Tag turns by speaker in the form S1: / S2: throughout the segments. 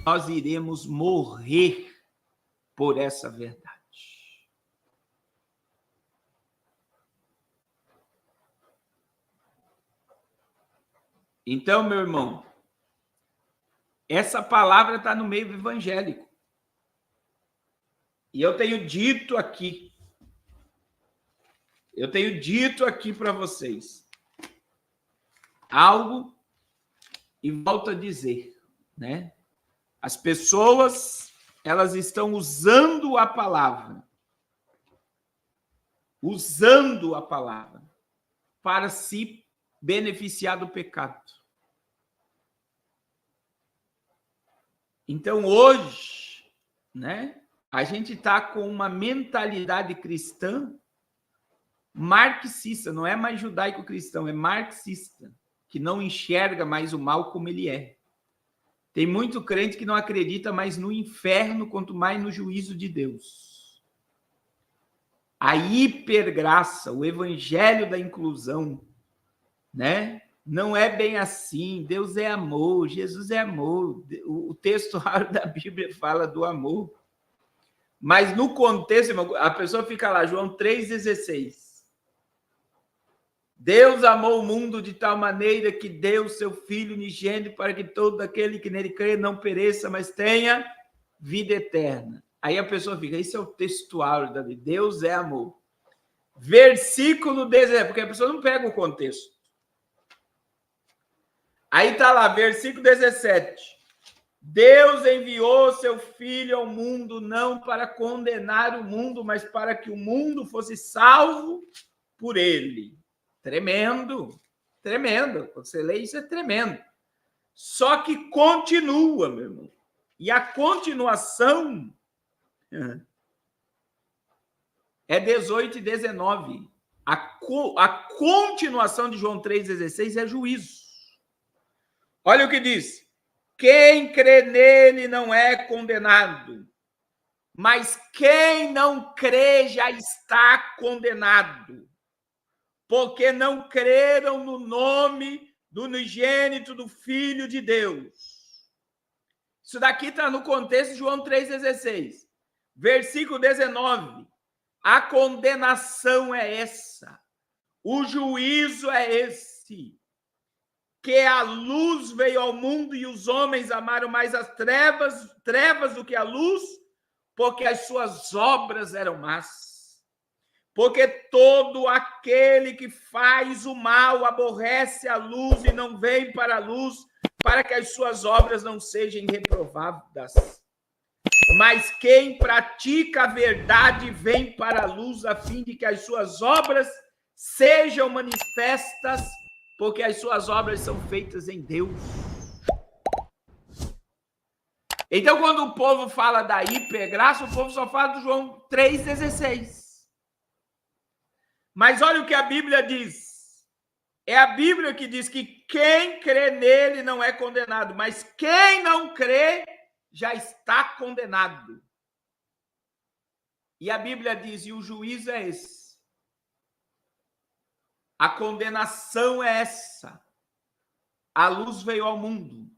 S1: nós iremos morrer por essa verdade. Então, meu irmão, essa palavra está no meio evangélico. E eu tenho dito aqui para vocês algo e volto a dizer, né? As pessoas, elas estão usando a palavra para se beneficiar do pecado. Então, hoje, né, a gente está com uma mentalidade cristã marxista, não é mais judaico-cristão, é marxista, que não enxerga mais o mal como ele é. Tem muito crente que não acredita mais no inferno, quanto mais no juízo de Deus. A hipergraça, o evangelho da inclusão, né? Não é bem assim. Deus é amor, Jesus é amor. O texto da Bíblia fala do amor. Mas no contexto, a pessoa fica lá, João 3,16. Deus amou o mundo de tal maneira que deu seu Filho unigênito para que todo aquele que nele crê não pereça, mas tenha vida eterna. Aí a pessoa fica, isso é o textual da Bíblia. Deus é amor. Versículo 17, porque a pessoa não pega o contexto. Aí está lá, versículo 17. Deus enviou seu Filho ao mundo não para condenar o mundo, mas para que o mundo fosse salvo por ele. Tremendo, tremendo. Quando você lê isso, é tremendo. Só que continua, meu irmão. E a continuação é 18 e 19. A continuação de João 3,16 é juízo. Olha o que diz. Quem crê nele não é condenado, mas quem não crê já está condenado, porque não creram no nome do unigênito do Filho de Deus. Isso daqui está no contexto de João 3,16. Versículo 19. A condenação é essa. O juízo é esse. Que a luz veio ao mundo e os homens amaram mais as trevas do que a luz, porque as suas obras eram más. Porque todo aquele que faz o mal aborrece a luz e não vem para a luz, para que as suas obras não sejam reprovadas. Mas quem pratica a verdade vem para a luz, a fim de que as suas obras sejam manifestas, porque as suas obras são feitas em Deus. Então, quando o povo fala da hipergraça, o povo só fala do João 3,16. Mas olha o que a Bíblia diz. É a Bíblia que diz que quem crê nele não é condenado, mas quem não crê já está condenado. E a Bíblia diz, e o juízo é esse. A condenação é essa. A luz veio ao mundo,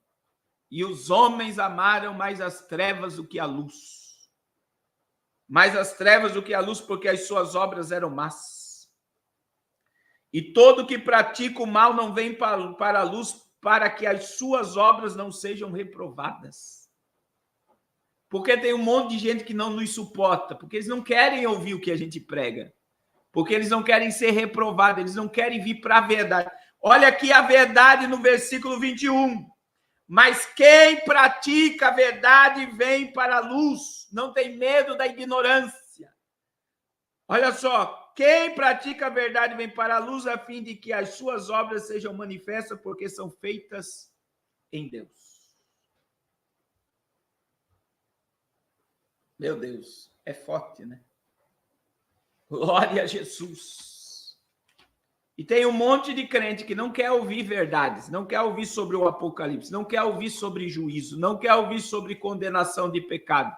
S1: e os homens amaram mais as trevas do que a luz. Mais as trevas do que a luz, porque as suas obras eram más. E todo que pratica o mal não vem para a luz, para que as suas obras não sejam reprovadas. Porque tem um monte de gente que não nos suporta, porque eles não querem ouvir o que a gente prega. Porque eles não querem ser reprovados, eles não querem vir para a verdade. Olha aqui a verdade no versículo 21. Mas quem pratica a verdade vem para a luz, não tem medo da ignorância. Olha só, quem pratica a verdade vem para a luz, a fim de que as suas obras sejam manifestas, porque são feitas em Deus. Meu Deus, é forte, né? Glória a Jesus. E tem um monte de crente que não quer ouvir verdades, não quer ouvir sobre o Apocalipse, não quer ouvir sobre juízo, não quer ouvir sobre condenação de pecado.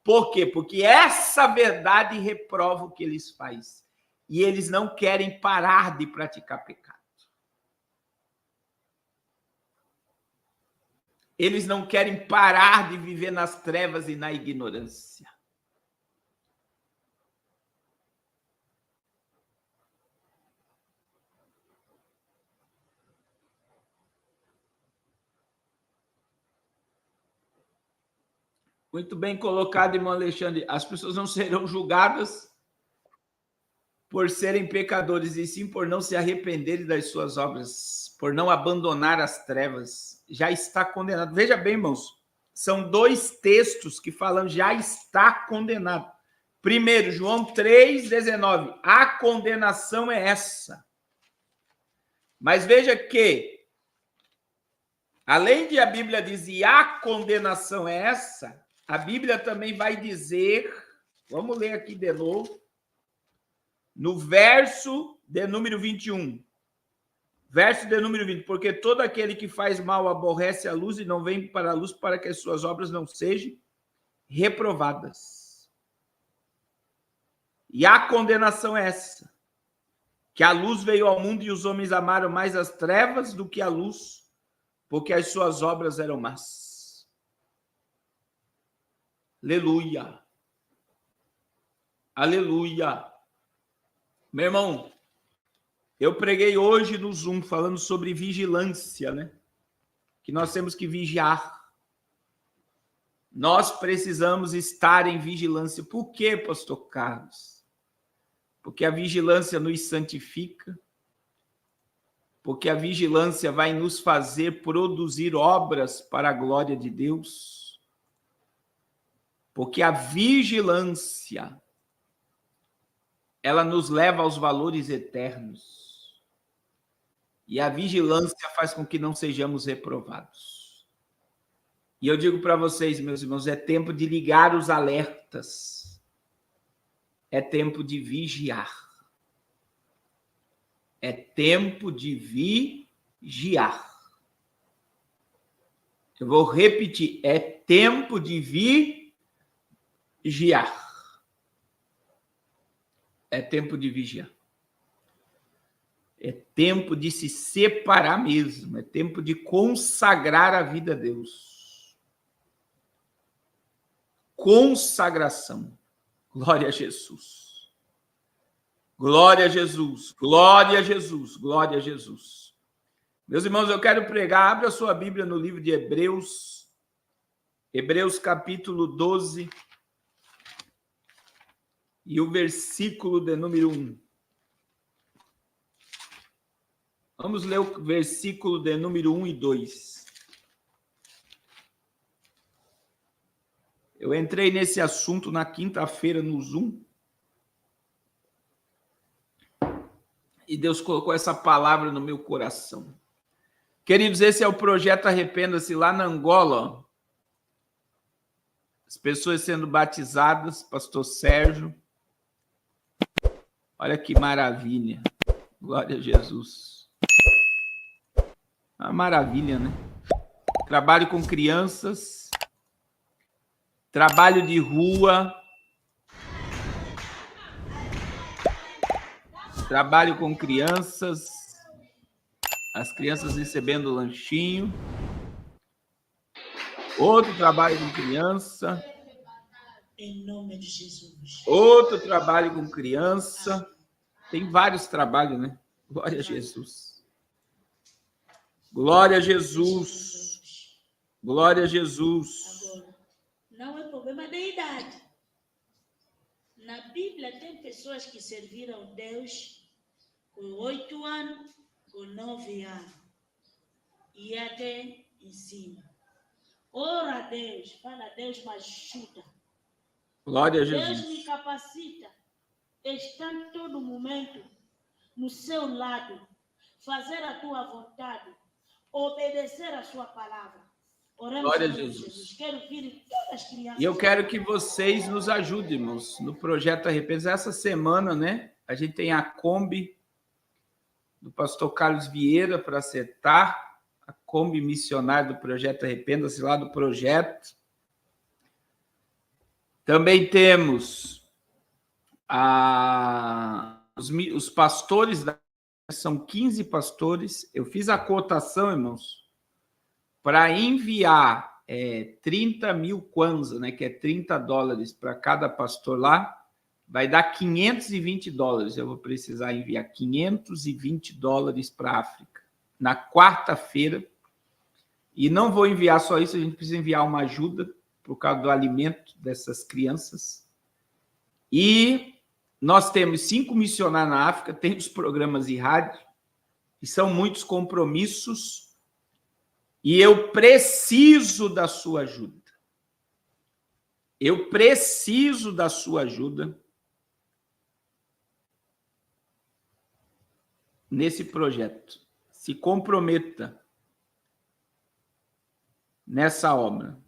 S1: Por quê? Porque essa verdade reprova o que eles fazem. E eles não querem parar de praticar pecado. Eles não querem parar de viver nas trevas e na ignorância. Muito bem colocado, irmão Alexandre. As pessoas não serão julgadas por serem pecadores, e sim por não se arrependerem das suas obras, por não abandonar as trevas. Já está condenado. Veja bem, irmãos, são dois textos que falam já está condenado. Primeiro, João 3,19. A condenação é essa. Mas veja que, além de a Bíblia dizer a condenação é essa, a Bíblia também vai dizer, vamos ler aqui de novo, no verso de número 21. Verso de número 20. Porque todo aquele que faz mal aborrece a luz e não vem para a luz para que as suas obras não sejam reprovadas. E a condenação é essa, que a luz veio ao mundo e os homens amaram mais as trevas do que a luz, porque as suas obras eram más. Aleluia. Aleluia. Meu irmão, eu preguei hoje no Zoom falando sobre vigilância, né? Que nós temos que vigiar. Nós precisamos estar em vigilância. Por quê, pastor Carlos? Porque a vigilância nos santifica, porque a vigilância vai nos fazer produzir obras para a glória de Deus, porque a vigilância ela nos leva aos valores eternos, e a vigilância faz com que não sejamos reprovados. E eu digo para vocês, meus irmãos, é tempo de ligar os alertas, é tempo de vigiar. É tempo de vigiar. Eu vou repetir, é tempo de vigiar. É tempo de vigiar. É tempo de se separar mesmo, é tempo de consagrar a vida a Deus. Consagração. Glória a Jesus. Glória a Jesus. Glória a Jesus. Glória a Jesus. Meus irmãos, eu quero pregar. Abra a sua Bíblia no livro de Hebreus. Hebreus capítulo 12. E o versículo de número 1. Vamos ler o versículo de número 1 e 2. Eu entrei nesse assunto na quinta-feira no Zoom. E Deus colocou essa palavra no meu coração. Queridos, esse é o projeto Arrependa-se lá na Angola. As pessoas sendo batizadas, pastor Sérgio. Olha que maravilha. Glória a Jesus. Uma maravilha, né? Trabalho com crianças. Trabalho de rua. Trabalho com crianças. As crianças recebendo lanchinho. Outro trabalho com criança.
S2: Em nome de Jesus.
S1: Outro trabalho com criança. Tem vários trabalhos, né? Glória a Jesus. Glória a Jesus. Glória a Jesus.
S2: Agora, não é problema da idade. Na Bíblia tem pessoas que serviram Deus com 8 anos, com 9 anos. E até em cima. Ora a Deus, fala a Deus, me ajuda.
S1: Glória a
S2: Deus
S1: Jesus.
S2: me capacita. Está em todo momento no seu lado. Fazer a tua vontade. Obedecer a sua palavra. Oramos.
S1: Glória a
S2: em nome de
S1: Jesus.
S2: Quero vir todas as crianças.
S1: E eu quero que vocês nos ajudem, irmãos, no projeto Arrependa. Essa semana, né? A gente tem a Kombi do pastor Carlos Vieira para acertar. A Kombi missionária do projeto Arrependa-se lá do projeto. Também temos os pastores, são 15 pastores. Eu fiz a cotação, irmãos. para enviar 30 mil kwanza, né, que é $30 para cada pastor lá, vai dar $520. Eu vou precisar enviar $520 para a África na quarta-feira. E não vou enviar só isso, a gente precisa enviar uma ajuda por causa do alimento dessas crianças. E nós temos 5 missionários na África, temos programas de rádio, e são muitos compromissos, e eu preciso da sua ajuda. Eu preciso da sua ajuda nesse projeto. Se comprometa nessa obra.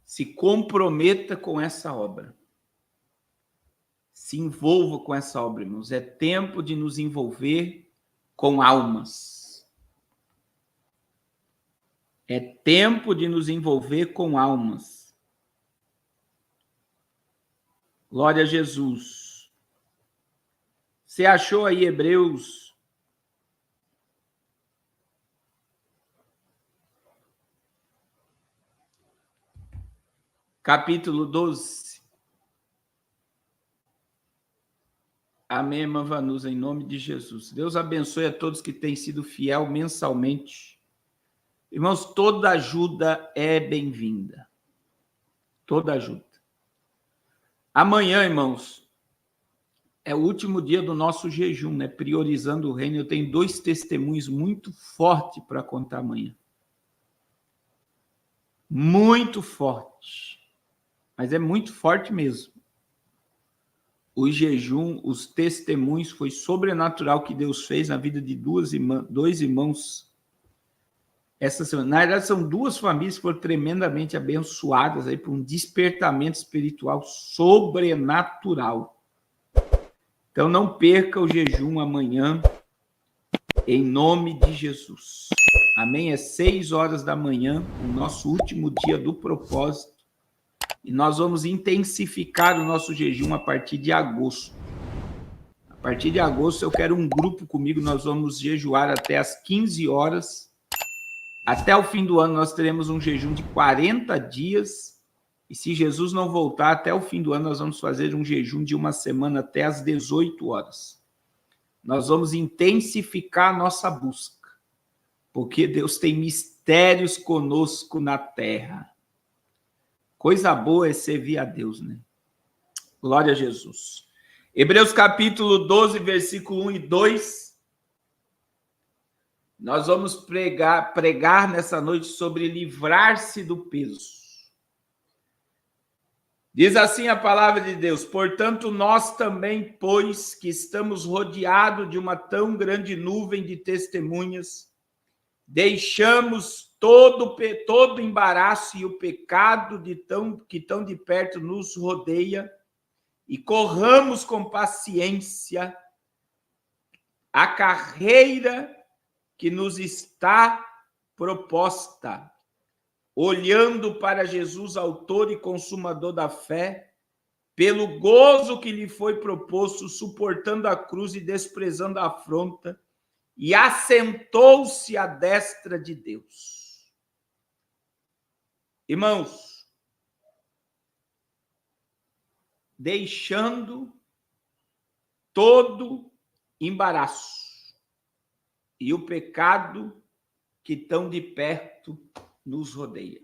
S1: Se comprometa com essa obra. Se envolva com essa obra, irmãos. É tempo de nos envolver com almas. É tempo de nos envolver com almas. Glória a Jesus. Você achou aí Hebreus? Capítulo 12. Amém, irmã Vanusa, em nome de Jesus. Deus abençoe a todos que têm sido fiel mensalmente. Irmãos, toda ajuda é bem-vinda. Toda ajuda. Amanhã, irmãos, é o último dia do nosso jejum, né? Priorizando o reino. Eu tenho 2 testemunhos muito fortes para contar amanhã. Muito forte. Mas é muito forte mesmo. O jejum, os testemunhos, foi sobrenatural que Deus fez na vida de 2 irmãos essa semana. Na verdade, são 2 famílias que foram tremendamente abençoadas aí por um despertamento espiritual sobrenatural. Então, não perca o jejum amanhã, em nome de Jesus. Amém? É 6 horas da manhã, o nosso último dia do propósito. E nós vamos intensificar o nosso jejum a partir de agosto. A partir de agosto, eu quero um grupo comigo, nós vamos jejuar até às 15 horas. Até o fim do ano, nós teremos um jejum de 40 dias. E se Jesus não voltar, até o fim do ano, nós vamos fazer um jejum de 1 semana até às 18 horas. Nós vamos intensificar a nossa busca, porque Deus tem mistérios conosco na terra. Coisa boa é servir a Deus, né? Glória a Jesus. Hebreus capítulo 12, versículo 1 e 2. Nós vamos pregar nessa noite sobre livrar-se do peso. Diz assim a palavra de Deus: portanto, nós também, pois que estamos rodeados de uma tão grande nuvem de testemunhas, deixamos todo embaraço e o pecado que tão de perto nos rodeia e corramos com paciência a carreira que nos está proposta, olhando para Jesus, autor e consumador da fé, pelo gozo que lhe foi proposto, suportando a cruz e desprezando a afronta, e assentou-se à destra de Deus. Irmãos, deixando todo embaraço e o pecado que tão de perto nos rodeia.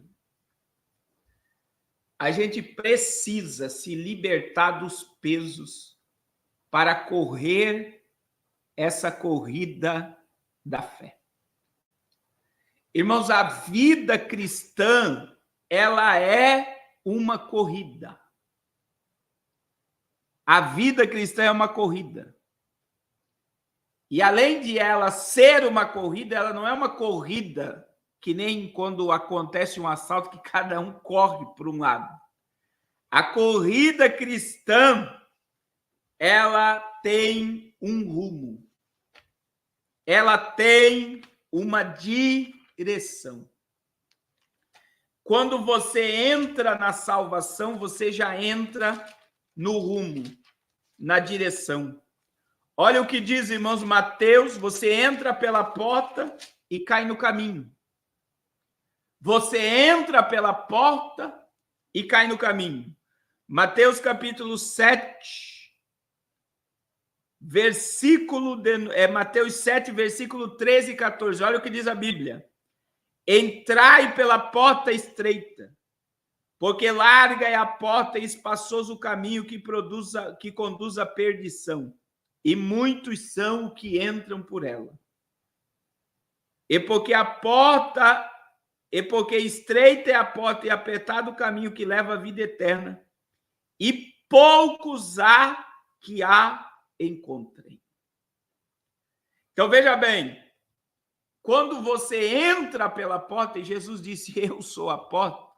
S1: A gente precisa se libertar dos pesos para correr essa corrida da fé. Irmãos, a vida cristã, ela é uma corrida. A vida cristã é uma corrida. E além de ela ser uma corrida, ela não é uma corrida que nem quando acontece um assalto que cada um corre para um lado. A corrida cristã, ela tem um rumo. Ela tem uma direção. Quando você entra na salvação, você já entra no rumo, na direção. Olha o que diz, irmãos, Mateus: você entra pela porta e cai no caminho. Você entra pela porta e cai no caminho. Mateus capítulo 7, Mateus 7, versículo 13 e 14. Olha o que diz a Bíblia. Entrai pela porta estreita, porque larga é a porta e espaçoso o caminho que conduz à perdição, e muitos são os que entram por ela. E porque estreita é a porta e apertado o caminho que leva à vida eterna, e poucos há que a encontrem. Então veja bem, quando você entra pela porta, e Jesus disse: eu sou a porta,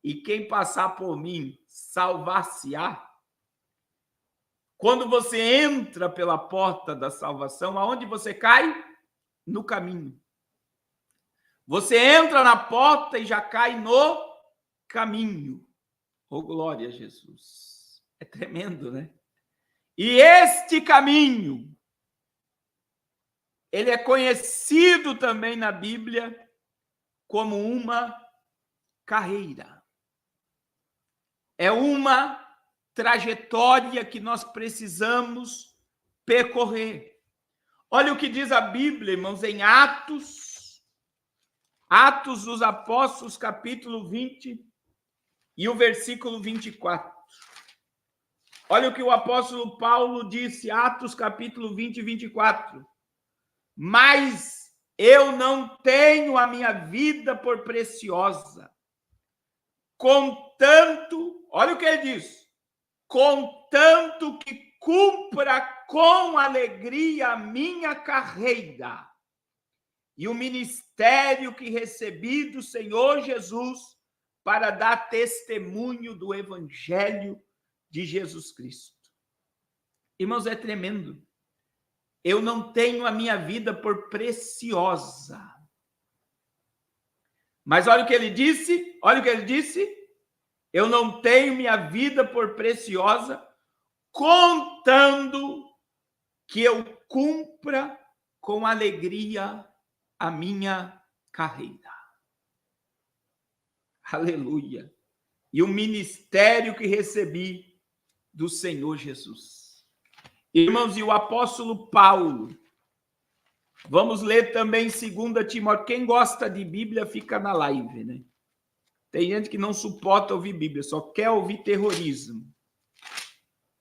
S1: e quem passar por mim salvar-se-á. Quando você entra pela porta da salvação, aonde você cai? No caminho. Você entra na porta e já cai no caminho. Oh, glória a Jesus. É tremendo, né? E este caminho, ele é conhecido também na Bíblia como uma carreira. É uma trajetória que nós precisamos percorrer. Olha o que diz a Bíblia, irmãos, em Atos dos Apóstolos, capítulo 20 e o versículo 24. Olha o que o apóstolo Paulo disse, Atos capítulo 20 e 24. Mas eu não tenho a minha vida por preciosa, contanto, olha o que ele diz, contanto que cumpra com alegria a minha carreira e o ministério que recebi do Senhor Jesus para dar testemunho do evangelho de Jesus Cristo. Irmãos, é tremendo. Eu não tenho a minha vida por preciosa. Mas olha o que ele disse, eu não tenho minha vida por preciosa, contando que eu cumpra com alegria a minha carreira. Aleluia. E o ministério que recebi do Senhor Jesus. Irmãos, e o apóstolo Paulo, vamos ler também 2 Timóteo. Quem gosta de Bíblia fica na live, né? Tem gente que não suporta ouvir Bíblia, só quer ouvir terrorismo.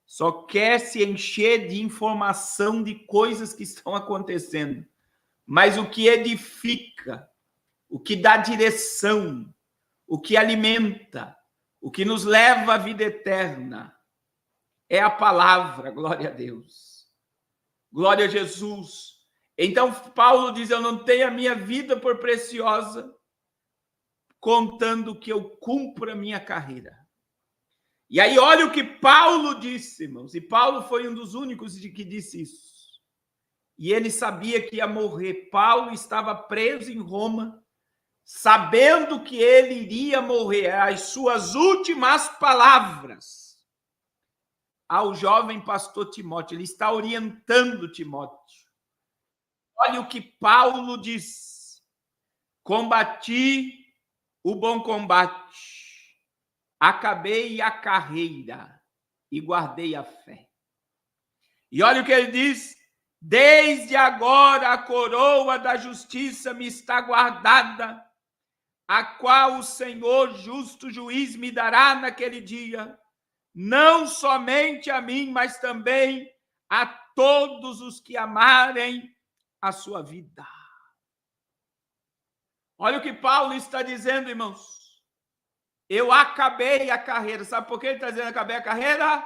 S1: Só quer se encher de informação de coisas que estão acontecendo. Mas o que edifica, o que dá direção, o que alimenta, o que nos leva à vida eterna, é a palavra. Glória a Deus. Glória a Jesus. Então, Paulo diz, eu não tenho a minha vida por preciosa, contando que eu cumpra a minha carreira. E aí, olha o que Paulo disse, irmãos. E Paulo foi um dos únicos que disse isso. E ele sabia que ia morrer. Paulo estava preso em Roma, sabendo que ele iria morrer. As suas últimas palavras ao jovem pastor Timóteo. Ele está orientando Timóteo. Olha o que Paulo diz. Combati o bom combate, acabei a carreira e guardei a fé. E olha o que ele diz, desde agora a coroa da justiça me está guardada, a qual o Senhor justo juiz me dará naquele dia, não somente a mim, mas também a todos os que amarem a sua vida. Olha o que Paulo está dizendo, irmãos. Eu acabei a carreira. Sabe por que ele está dizendo acabei a carreira?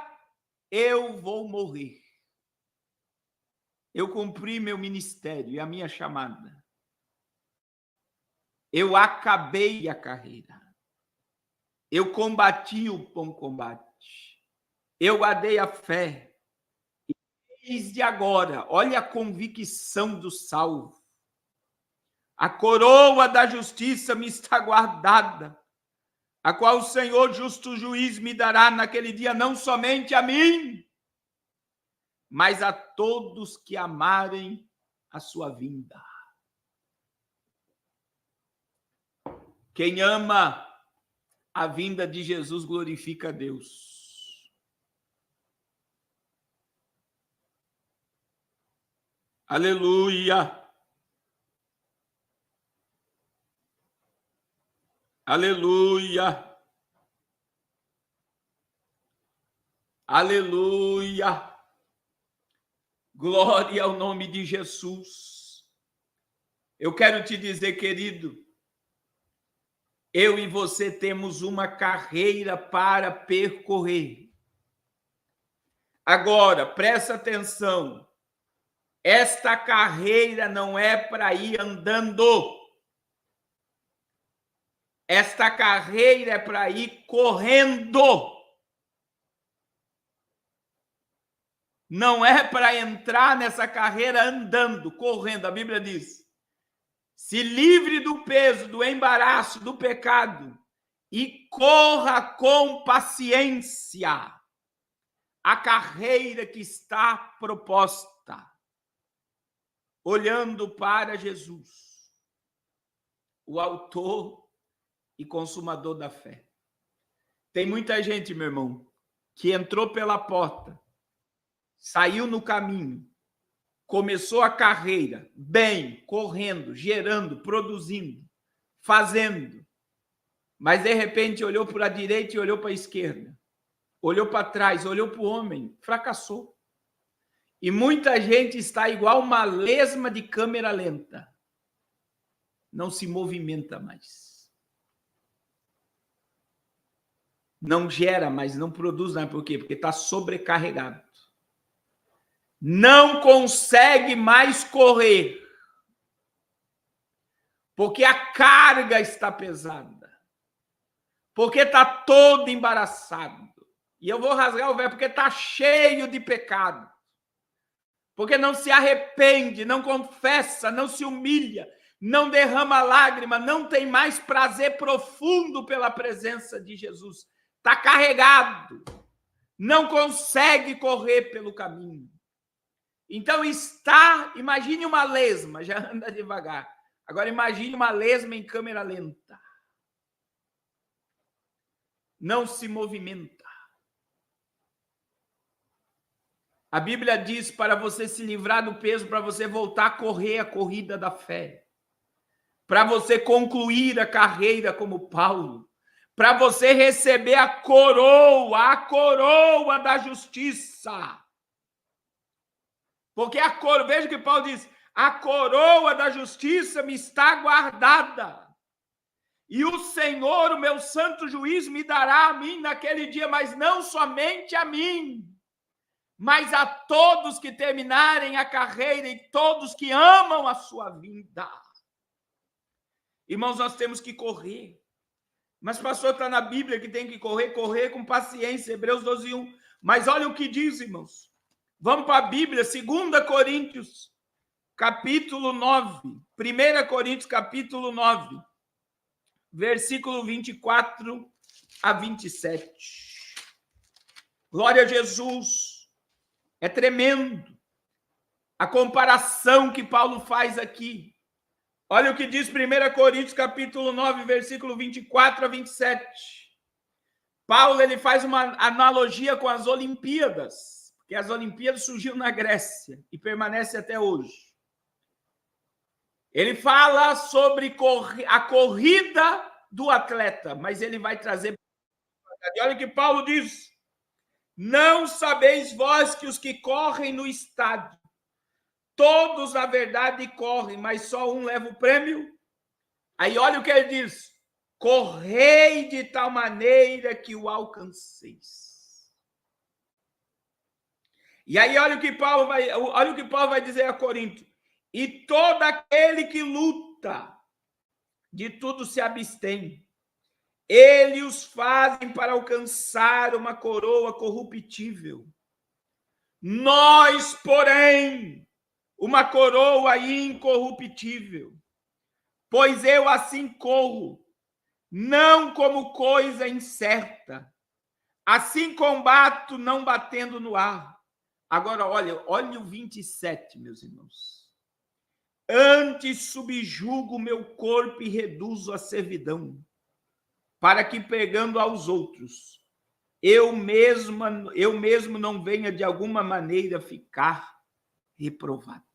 S1: Eu vou morrer. Eu cumpri meu ministério e a minha chamada. Eu acabei a carreira. Eu combati o bom combate. Eu guardei a fé. E desde agora, olha a convicção do salvo. A coroa da justiça me está guardada, a qual o Senhor justo juiz me dará naquele dia, não somente a mim, mas a todos que amarem a sua vinda. Quem ama a vinda de Jesus glorifica a Deus. Aleluia! Aleluia! Aleluia! Glória ao nome de Jesus. Eu quero te dizer, querido, eu e você temos uma carreira para percorrer. Agora, presta atenção. Esta carreira não é para ir andando. Esta carreira é para ir correndo. Não é para entrar nessa carreira andando, correndo. A Bíblia diz: se livre do peso, do embaraço, do pecado e corra com paciência a carreira que está proposta, olhando para Jesus, o autor e consumador da fé. Tem muita gente, meu irmão, que entrou pela porta, saiu no caminho, começou a carreira, bem, correndo, gerando, produzindo, fazendo, mas de repente olhou para a direita e olhou para a esquerda, olhou para trás, olhou para o homem, fracassou. E muita gente está igual uma lesma de câmera lenta, não se movimenta mais. Não gera mais, não produz nada. Por quê? Porque está sobrecarregado. Não consegue mais correr. Porque a carga está pesada. Porque está todo embaraçado. E eu vou rasgar o verbo, porque está cheio de pecado. Porque não se arrepende, não confessa, não se humilha, não derrama lágrima, não tem mais prazer profundo pela presença de Jesus. Está carregado, não consegue correr pelo caminho. Então imagine uma lesma, já anda devagar. Agora imagine uma lesma em câmera lenta. Não se movimenta. A Bíblia diz para você se livrar do peso, para você voltar a correr a corrida da fé. Para você concluir a carreira como Paulo. Para você receber a coroa da justiça. Porque veja o que Paulo diz, a coroa da justiça me está guardada. E o Senhor, o meu santo juiz, me dará a mim naquele dia, mas não somente a mim, mas a todos que terminarem a carreira e todos que amam a sua vinda. Irmãos, nós temos que correr. Mas pastor, está na Bíblia que tem que correr com paciência, Hebreus 12:1. Mas olha o que diz, irmãos. Vamos para a Bíblia, 2 Coríntios, capítulo 9. 1 Coríntios, capítulo 9, versículo 24 a 27. Glória a Jesus. É tremendo a comparação que Paulo faz aqui. Olha o que diz 1 Coríntios, capítulo 9, versículo 24 a 27. Paulo ele faz uma analogia com as Olimpíadas, porque as Olimpíadas surgiram na Grécia e permanece até hoje. Ele fala sobre a corrida do atleta, mas ele vai trazer... E olha o que Paulo diz. Não sabeis vós que os que correm no estádio, todos, na verdade, correm, mas só um leva o prêmio? Aí olha o que ele diz. Correi de tal maneira que o alcanceis. E aí olha o que Paulo vai dizer a Corinto. E todo aquele que luta, de tudo se abstém. Ele os fazem para alcançar uma coroa corruptível. Nós, porém, uma coroa incorruptível. Pois eu assim corro, não como coisa incerta. Assim combato, não batendo no ar. Agora, olha o 27, meus irmãos. Antes subjugo o meu corpo e reduzo a servidão, para que, pregando aos outros, eu mesmo não venha de alguma maneira ficar reprovado.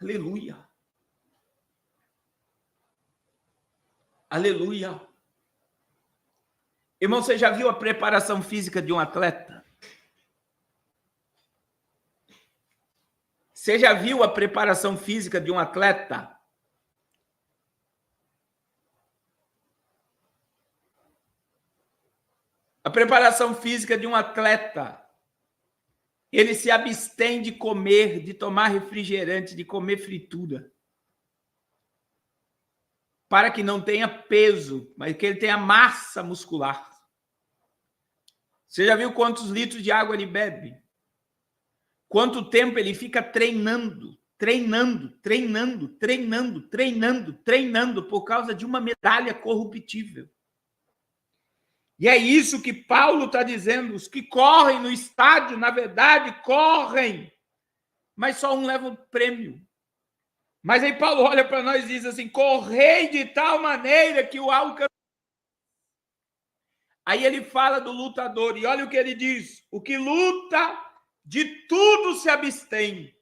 S1: Aleluia. Aleluia. Irmão, você já viu a preparação física de um atleta? Você já viu a preparação física de um atleta? A preparação física de um atleta, ele se abstém de comer, de tomar refrigerante, de comer fritura, para que não tenha peso, mas que ele tenha massa muscular. Você já viu quantos litros de água ele bebe? Quanto tempo ele fica treinando por causa de uma medalha corruptível. E é isso que Paulo está dizendo. Os que correm no estádio, na verdade, correm, mas só um leva o prêmio. Mas aí Paulo olha para nós e diz assim: correi de tal maneira que o alcance. Aí ele fala do lutador, e olha o que ele diz: o que luta, de tudo se abstém.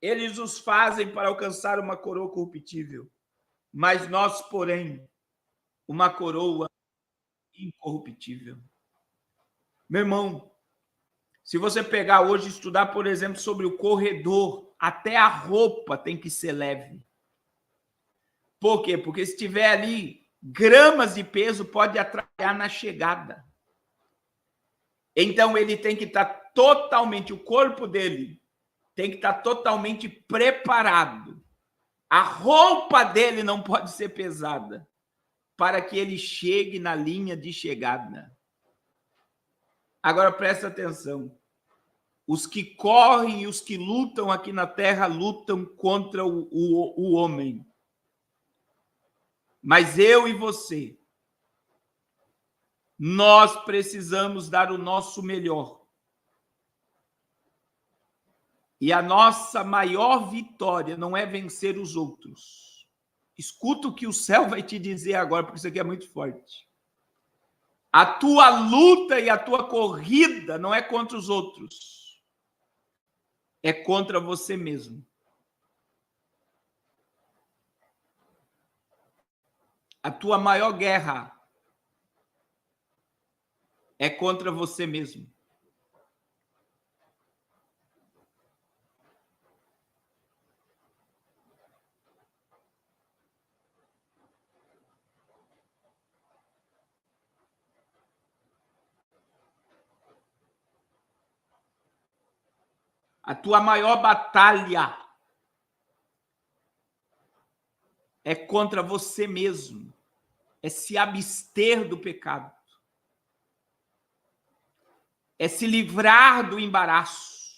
S1: Eles os fazem para alcançar uma coroa corruptível, mas nós, porém, uma coroa incorruptível. Meu irmão, se você pegar hoje e estudar, por exemplo, sobre o corredor, até a roupa tem que ser leve. Por quê? Porque se tiver ali gramas de peso, pode atrapalhar na chegada. Então, ele tem que estar totalmente, o corpo dele tem que estar totalmente preparado. A roupa dele não pode ser pesada, para que ele chegue na linha de chegada. Agora, presta atenção. Os que correm e os que lutam aqui na terra lutam contra o homem. Mas eu e você, nós precisamos dar o nosso melhor. E a nossa maior vitória não é vencer os outros. Escuta o que o céu vai te dizer agora, porque isso aqui é muito forte. A tua luta e a tua corrida não é contra os outros. É contra você mesmo. A tua maior guerra é contra você mesmo. A tua maior batalha é contra você mesmo. É se abster do pecado. É se livrar do embaraço.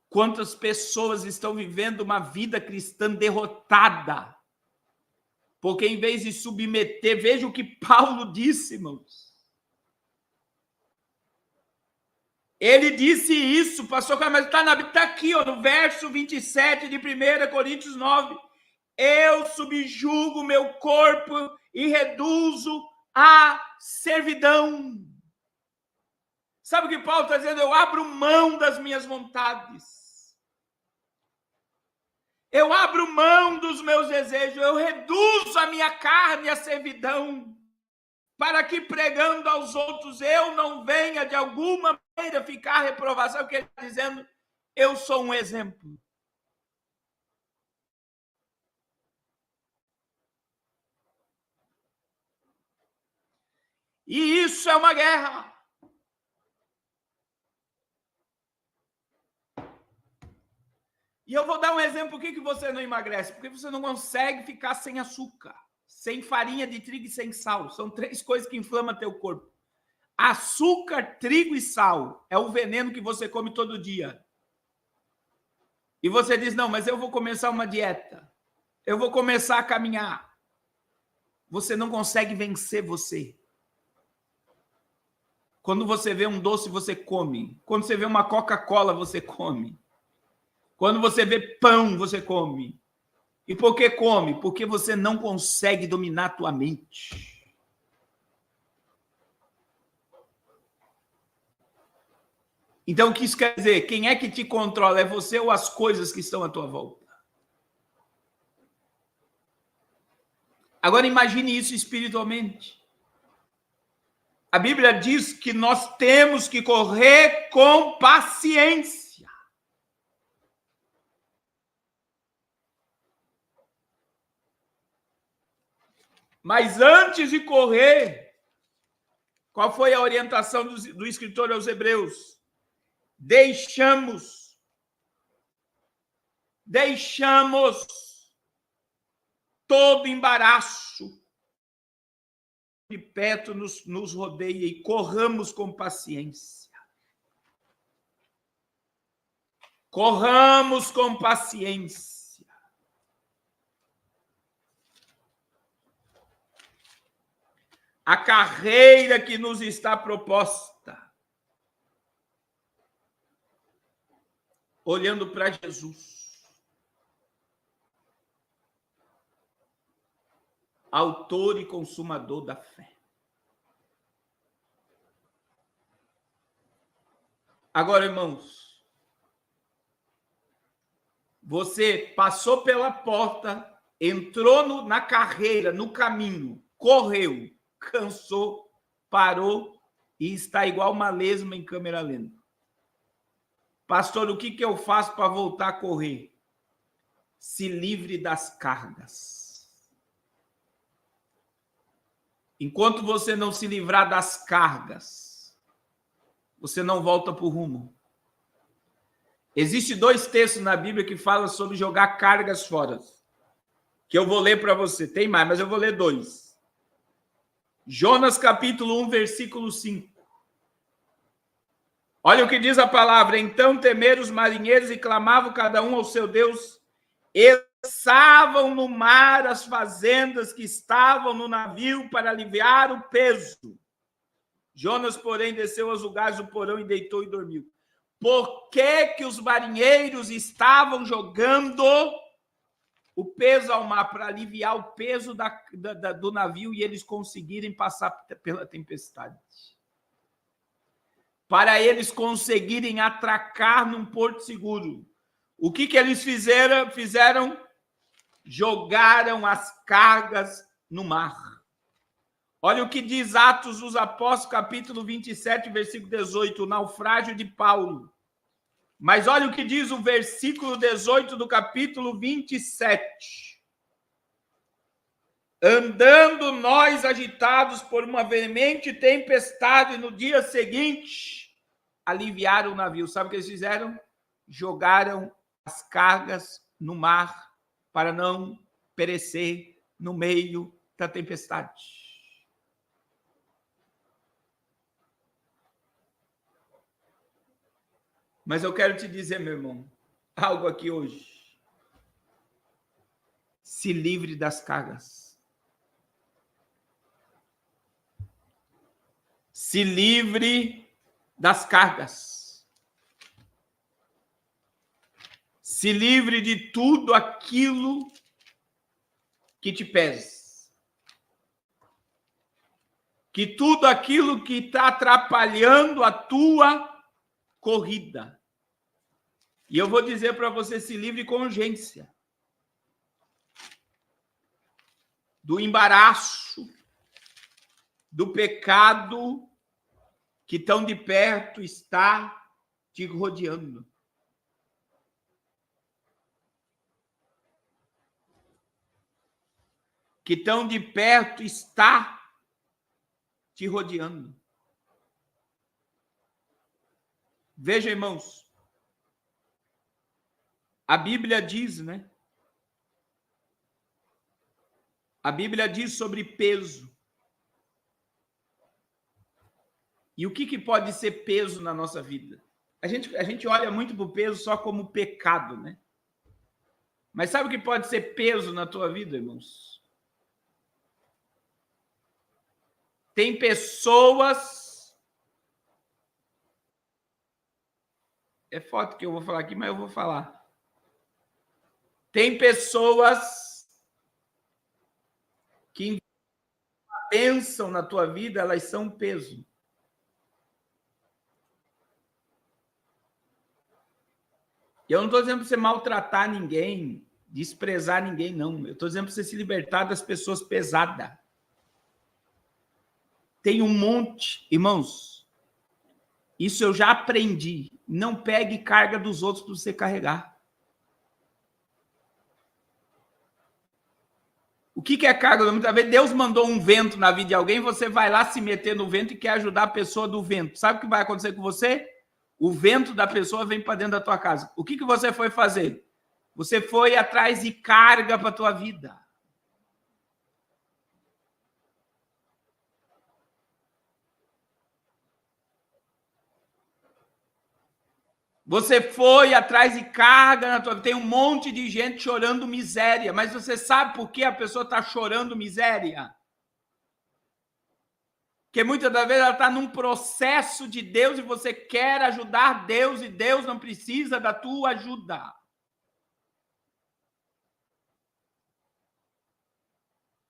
S1: Quantas pessoas estão vivendo uma vida cristã derrotada? Porque em vez de submeter, veja o que Paulo disse, irmãos. Ele disse isso, pastor, mas está aqui, ó, no verso 27 de 1 Coríntios 9. Eu subjugo meu corpo e reduzo a servidão. Sabe o que Paulo está dizendo? Eu abro mão das minhas vontades. Eu abro mão dos meus desejos. Eu reduzo a minha carne à servidão. Para que, pregando aos outros, eu não venha de alguma maneira ficar reprovado. Sabe o que ele está dizendo? Eu sou um exemplo. E isso é uma guerra. E eu vou dar um exemplo. Por que você não emagrece? Porque você não consegue ficar sem açúcar, sem farinha de trigo e sem sal. São 3 coisas que inflamam teu corpo. Açúcar, trigo e sal é o veneno que você come todo dia. E você diz, não, mas eu vou começar uma dieta. Eu vou começar a caminhar. Você não consegue vencer você. Quando você vê um doce, você come. Quando você vê uma Coca-Cola, você come. Quando você vê pão, você come. E por que come? Porque você não consegue dominar a tua mente. Então, o que isso quer dizer? Quem é que te controla? É você ou as coisas que estão à tua volta? Agora, imagine isso espiritualmente. A Bíblia diz que nós temos que correr com paciência. Mas antes de correr, qual foi a orientação do escritor aos Hebreus? Deixamos todo embaraço de perto nos rodeia e corramos com paciência. Corramos com paciência. A carreira que nos está proposta. Olhando para Jesus, autor e consumador da fé. Agora, irmãos, você passou pela porta, entrou na carreira, no caminho, correu, cansou, parou e está igual uma lesma em câmera lenta. Pastor, o que eu faço para voltar a correr? Se livre das cargas. Enquanto você não se livrar das cargas, você não volta para o rumo. Existem 2 textos na Bíblia que falam sobre jogar cargas fora, que eu vou ler para você. Tem mais, mas eu vou ler 2. Jonas capítulo 1, versículo 5. Olha o que diz a palavra. Então temeram os marinheiros e clamavam cada um ao seu Deus. Lançavam no mar as fazendas que estavam no navio para aliviar o peso. Jonas, porém, desceu aos lugares do porão e deitou e dormiu. Por que os marinheiros estavam jogando o peso ao mar? Para aliviar o peso do navio e eles conseguirem passar pela tempestade. Para eles conseguirem atracar num porto seguro. O que eles fizeram? Jogaram as cargas no mar. Olha o que diz Atos dos Apóstolos, capítulo 27, versículo 18, o naufrágio de Paulo. Mas olha o que diz o versículo 18 do capítulo 27. Andando nós agitados por uma veemente tempestade, no dia seguinte, aliviaram o navio. Sabe o que eles fizeram? Jogaram as cargas no mar para não perecer no meio da tempestade. Mas eu quero te dizer, meu irmão, algo aqui hoje. Se livre das cargas. Se livre das cargas. Se livre de tudo aquilo que te pesa. Que tudo aquilo que está atrapalhando a tua corrida. E eu vou dizer para você, se livre com urgência. Do embaraço, do pecado que tão de perto está te rodeando. Que tão de perto está te rodeando. Veja, irmãos, a Bíblia diz, né? A Bíblia diz sobre peso. E o que pode ser peso na nossa vida? A gente olha muito para o peso só como pecado, né? Mas sabe o que pode ser peso na tua vida, irmãos? Tem pessoas... É foto que eu vou falar aqui, mas eu vou falar. Tem pessoas que pensam na tua vida, elas são peso. Eu não estou dizendo para você maltratar ninguém, desprezar ninguém, não. Eu estou dizendo para você se libertar das pessoas pesadas. Tem um monte, irmãos, isso eu já aprendi. Não pegue carga dos outros para você carregar. O que é carga? Muitas vezes Deus mandou um vento na vida de alguém, você vai lá se meter no vento e quer ajudar a pessoa do vento. Sabe o que vai acontecer com você? O vento da pessoa vem para dentro da tua casa. O que você foi fazer? Você foi atrás de carga para a tua vida. Você foi atrás de carga na tua vida. Tem um monte de gente chorando miséria, mas você sabe por que a pessoa está chorando miséria? Porque muitas das vezes ela está num processo de Deus e você quer ajudar Deus e Deus não precisa da tua ajuda.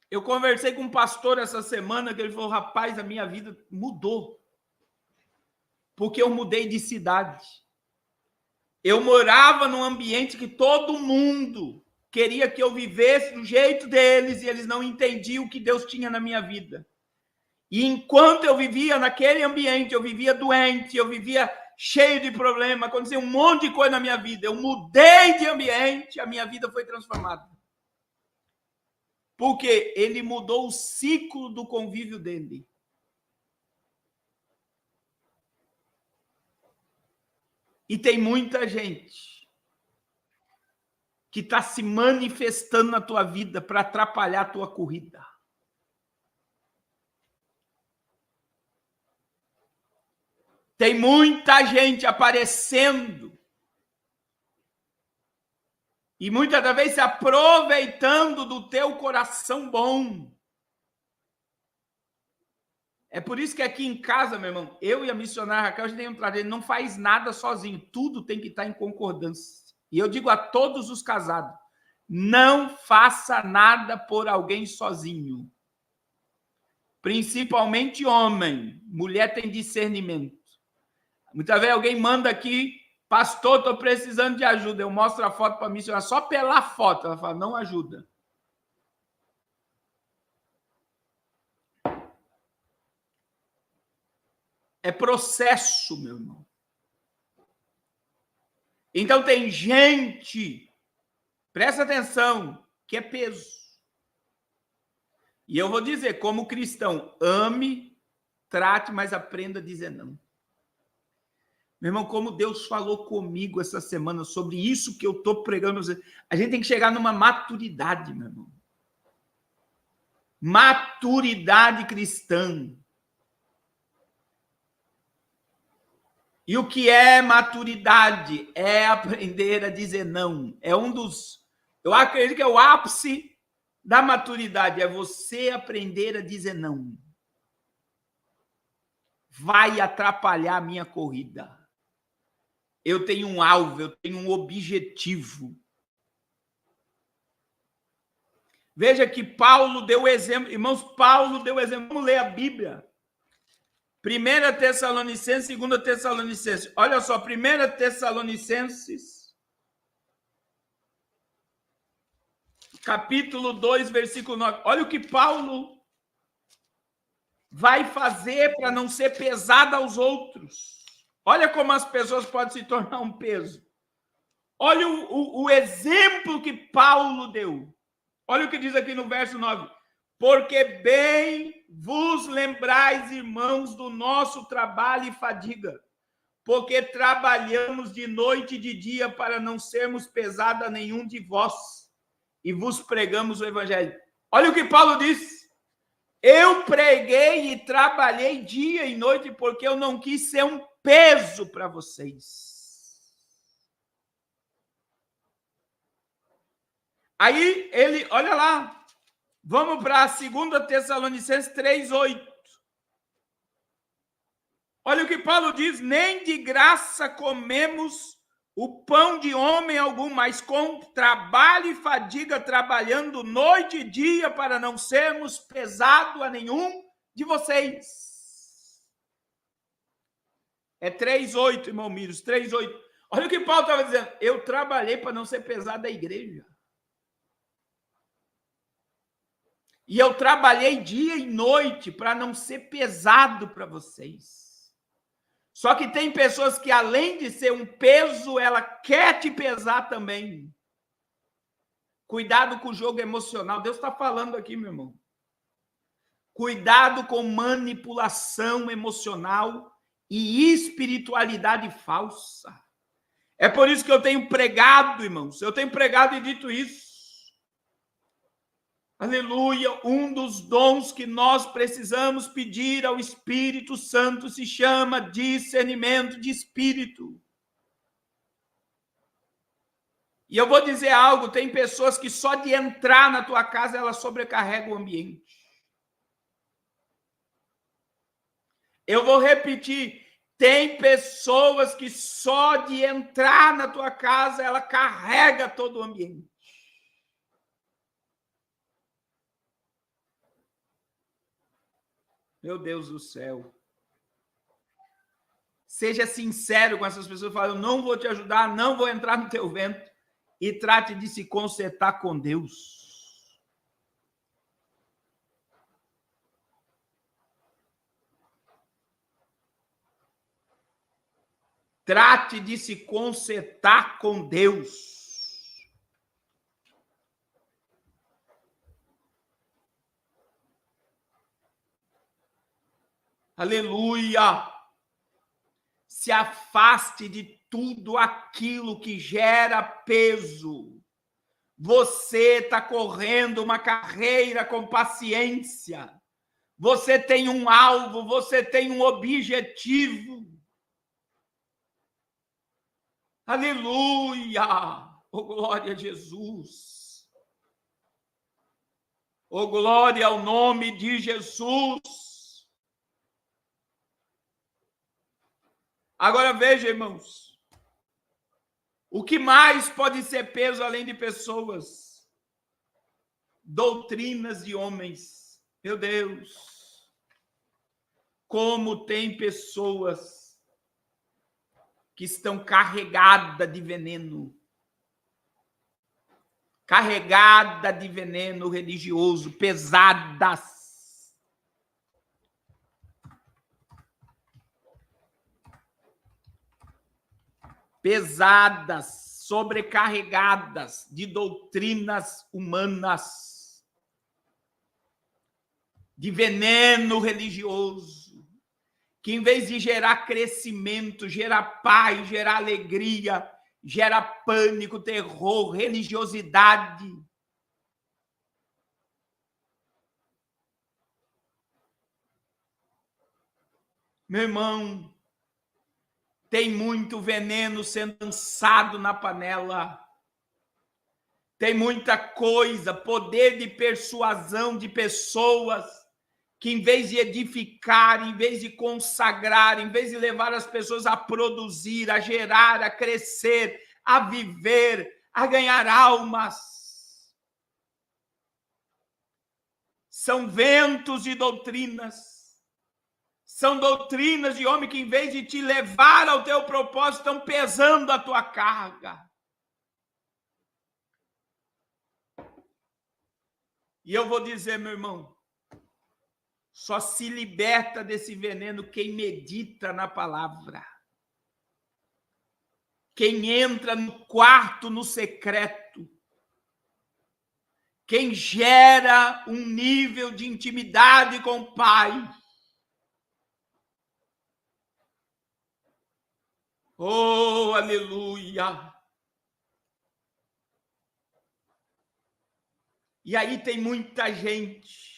S1: Eu conversei com um pastor essa semana que ele falou, rapaz, a minha vida mudou. Porque eu mudei de cidade. Eu morava num ambiente que todo mundo queria que eu vivesse do jeito deles e eles não entendiam o que Deus tinha na minha vida. E enquanto eu vivia naquele ambiente, eu vivia doente, eu vivia cheio de problema, aconteceu um monte de coisa na minha vida. Eu mudei de ambiente, a minha vida foi transformada. Porque ele mudou o ciclo do convívio dele. E tem muita gente que está se manifestando na tua vida para atrapalhar a tua corrida. Tem muita gente aparecendo e muitas das vezes se aproveitando do teu coração bom. É por isso que aqui em casa, meu irmão, eu e a missionária Raquel, a gente tem um trabalho, não faz nada sozinho, tudo tem que estar em concordância. E eu digo a todos os casados, não faça nada por alguém sozinho. Principalmente homem, mulher tem discernimento. Muitas vezes alguém manda aqui, pastor, estou precisando de ajuda. Eu mostro a foto para a missionária, só pela foto. Ela fala, não ajuda. É processo, meu irmão. Então tem gente, presta atenção, que é peso. E eu vou dizer, como cristão, ame, trate, mas aprenda a dizer não. Meu irmão, como Deus falou comigo essa semana sobre isso que eu estou pregando, a gente tem que chegar numa maturidade, meu irmão. Maturidade cristã. E o que é maturidade? É aprender a dizer não. É um dos... Eu acredito que é o ápice da maturidade. É você aprender a dizer não. Vai atrapalhar a minha corrida. Eu tenho um alvo, eu tenho um objetivo. Veja que Paulo deu exemplo. Irmãos, Paulo deu exemplo. Vamos ler a Bíblia. 1 Tessalonicenses, 2 Tessalonicenses. Olha só, 1 Tessalonicenses, capítulo 2, versículo 9. Olha o que Paulo vai fazer para não ser pesado aos outros. Olha como as pessoas podem se tornar um peso. Olha o exemplo que Paulo deu. Olha o que diz aqui no verso 9. Porque bem vos lembrais, irmãos, do nosso trabalho e fadiga, porque trabalhamos de noite e de dia para não sermos pesado a nenhum de vós, e vos pregamos o evangelho. Olha o que Paulo diz. Eu preguei e trabalhei dia e noite porque eu não quis ser um peso para vocês. Aí ele, olha lá, vamos para 2 Tessalonicenses 3:8. Olha o que Paulo diz: nem de graça comemos o pão de homem algum, mas com trabalho e fadiga, trabalhando noite e dia, para não sermos pesado a nenhum de vocês. É 3:8, irmão Miros, 3:8. Olha o que Paulo estava dizendo: eu trabalhei para não ser pesado da igreja. E eu trabalhei dia e noite para não ser pesado para vocês. Só que tem pessoas que, além de ser um peso, ela quer te pesar também. Cuidado com o jogo emocional. Deus está falando aqui, meu irmão. Cuidado com manipulação emocional e espiritualidade falsa. É por isso que eu tenho pregado, irmãos. Eu tenho pregado e dito isso. Aleluia, um dos dons que nós precisamos pedir ao Espírito Santo se chama discernimento de espírito. E eu vou dizer algo, tem pessoas que só de entrar na tua casa, ela sobrecarrega o ambiente. Eu vou repetir, tem pessoas que só de entrar na tua casa, ela carrega todo o ambiente. Meu Deus do céu. Seja sincero com essas pessoas. Fala, eu não vou te ajudar, não vou entrar no teu vento. E trate de se consertar com Deus. Trate de se consertar com Deus. Aleluia! Se afaste de tudo aquilo que gera peso. Você está correndo uma carreira com paciência. Você tem um alvo, você tem um objetivo. Aleluia! Oh, glória a Jesus! Oh, glória ao nome de Jesus! Agora veja, irmãos, o que mais pode ser peso além de pessoas? Doutrinas de homens. Meu Deus! Como tem pessoas que estão carregadas de veneno. Carregada de veneno religioso, pesadas. Pesadas, sobrecarregadas de doutrinas humanas, de veneno religioso, que em vez de gerar crescimento, gera paz, gera alegria, gera pânico, terror, religiosidade. Meu irmão, tem muito veneno sendo lançado na panela. Tem muita coisa, poder de persuasão de pessoas que, em vez de edificar, em vez de consagrar, em vez de levar as pessoas a produzir, a gerar, a crescer, a viver, a ganhar almas, são ventos de doutrinas. São doutrinas de homem que, em vez de te levar ao teu propósito, estão pesando a tua carga. E eu vou dizer, meu irmão, só se liberta desse veneno quem medita na palavra. Quem entra no quarto, no secreto. Quem gera um nível de intimidade com o Pai. Oh, aleluia! E aí tem muita gente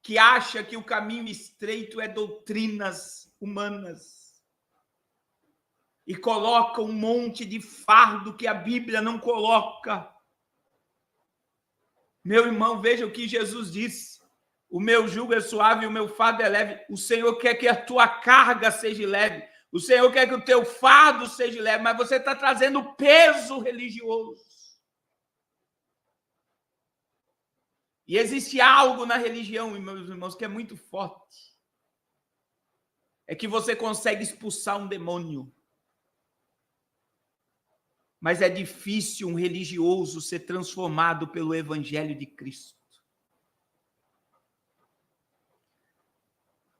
S1: que acha que o caminho estreito é doutrinas humanas e coloca um monte de fardo que a Bíblia não coloca. Meu irmão, veja o que Jesus disse. O meu jugo é suave e o meu fardo é leve. O Senhor quer que a tua carga seja leve. O Senhor quer que o teu fardo seja leve, mas você está trazendo peso religioso. E existe algo na religião, meus irmãos, que é muito forte. É que você consegue expulsar um demônio. Mas é difícil um religioso ser transformado pelo Evangelho de Cristo.